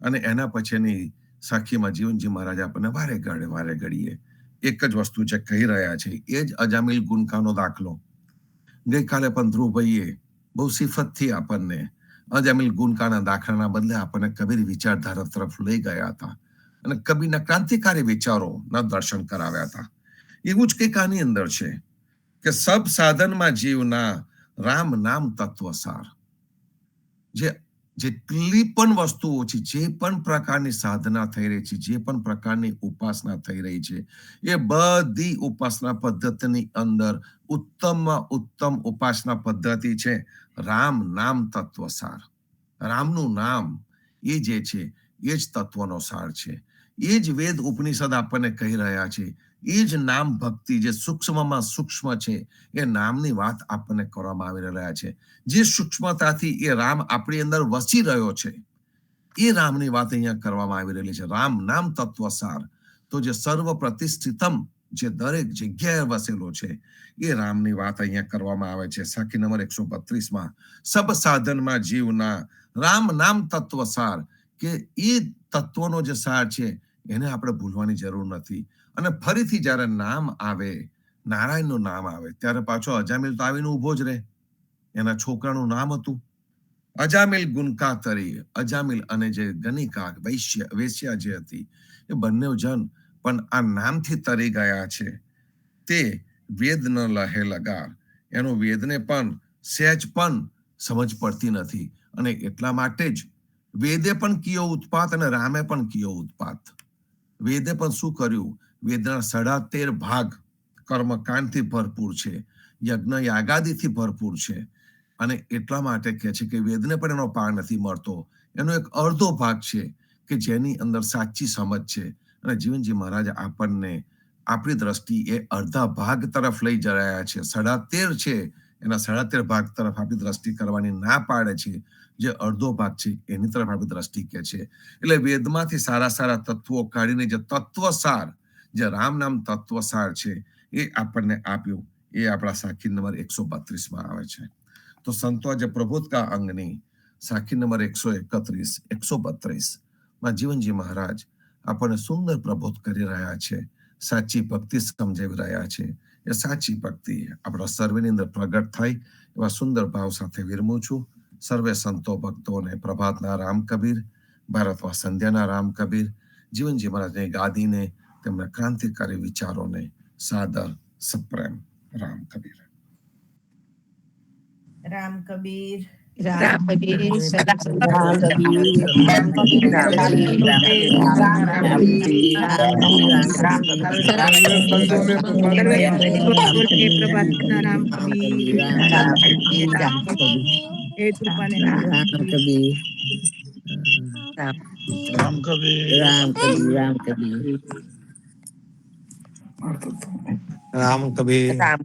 [SPEAKER 2] અને એના પછીની સાખીમાં જીવનજી મહારાજ આપણને વારે ઘડીએ એક જ વસ્તુ જે કહી રહ્યા છે એ જ અજામિલ ગુનકાનો દાખલો. ગઈકાલે પણ ધ્રુવભાઈએ બહુ સિફતથી આપણને અજામિલ ગુનકાના દાખલાના બદલે આપણને કબીર વિચારધારા તરફ લઈ ગયા હતા અને કબીરના ક્રાંતિકારી વિચારોના દર્શન કરાવ્યા હતા. એવું જ કંઈક આની અંદર છે કે સબ સાધનમાં જીવના રામ નામ તત્વસાર. જેટલી પણ વસ્તુઓ છે, જે પણ પ્રકારની સાધના થઈ રહી છે, જે પણ પ્રકારની ઉપાસના થઈ રહી છે, એ બધી ઉપાસના પદ્ધતિની અંદર ઉત્તમમાં ઉત્તમ ઉપાસના પદ્ધતિ છે રામ નામ તત્વસાર. રામનું નામ એ જે છે એ જ તત્વનો સાર છે. એ જ વેદ ઉપનિષદ આપણને કહી રહ્યા છે. એ જ નામ ભક્તિ જે સૂક્ષ્મમાં સૂક્ષ્મ છે એ નામની વાત આપણને કરવામાં આવી રહ્યા છે. જે સૂક્ષ્મતાથી એ રામ આપણી અંદર વસી રહ્યો છે એ રામની વાત અહીંયા કરવામાં આવી રહેલી છે. રામ નામ તત્વસાર. તો જે સર્વ પ્રતિષ્ઠિતમ, જે દરેક જગ્યાએ વસેલો છે એ રામની વાત અહીંયા કરવામાં આવે છે. સાખી નંબર 132માં સબ સાધનમાં જીવના રામ નામ તત્વસાર, કે એ તત્વનો જે સાર છે એને આપણે ભૂલવાની જરૂર નથી. અને ફરીથી જ્યારે નામ આવે, નારાયણનું નામ આવે, ત્યારે પાછો અજામિલ તો આવીને ઉભો જ રહે. એના છોકરાનું નામ હતું અજામિલ ગુનકાતરી. અજામિલ અને જે ગનિકા વેશ્યા જે હતી એ બંને જન પણ આ નામથી તરી ગયા છે. તે વેદ ન લહે લગાર, એનો વેદને પણ સહેજ પણ સમજ પડતી નથી. અને એટલા માટે જ વેદે પણ કિયો ઉત્પાત અને રામે પણ કિયો ઉત્પાત. વેદે પણ શું કર્યું? વેદના 13.5 ભાગ કર્મકાંડથી ભરપૂર છે, યજ્ઞ યાગાદિથી ભરપૂર છે. અને એટલા માટે કહે છે કે વેદને પણ એનો પાર નથી મળતો. એનો એક અડધો ભાગ છે કે જેની અંદર સાચી સમજ છે. અને જીવનજી મહારાજ આપણને આપણી દ્રષ્ટિ એ અડધા ભાગ તરફ લઈ જઈ રહ્યા છે. 13.5 છે, એના 13.5 ભાગ તરફ આપણી દ્રષ્ટિ કરવાની ના પાડે છે. જે અડધો ભાગ છે એની તરફ આપણી દ્રષ્ટિ કે છે. એટલે વેદમાંથી સારા તત્વો કાઢીને જે તત્વસાર, જે રામ નામ તત્વસાર છે એ આપણને આપ્યું. એ આપણા સાખી નંબર 132માં આવે છે. તો સંતો આજે પ્રબોધ કા અંગની સાખી નંબર 131, 132માં જીવનજી મહારાજ આપણને સુંદર પ્રબોધ કરી રહ્યા છે, સાચી ભક્તિ સમજાવી રહ્યા છે. એ સાચી ભક્તિ આપણા સર્વેની અંદર પ્રગટ થાય એવા સુંદર ભાવ સાથે વિરમું છું. સર્વે સંતો ભક્તોને પ્રભાતના રામ કબીર, ભારતમાં સંધ્યાના રામ કબીર, જીવનજી મહારાજની ગાદીને તેમના ક્રાંતિકારી વિચારોને સાદર સપ્રેમ રામ કબીર.
[SPEAKER 3] રામ કબીર.
[SPEAKER 1] રામ કબીર
[SPEAKER 4] રામ કબીર રામ કબીર રામ કબીર રામ કબીર
[SPEAKER 3] પ્રભાતના રામ કબીર.
[SPEAKER 4] રામ કબીર
[SPEAKER 3] હે કૃપાને
[SPEAKER 4] રામ કબીર
[SPEAKER 5] રામ કબીર
[SPEAKER 4] રામ કબીર રામ કબીર
[SPEAKER 5] રામ કબીર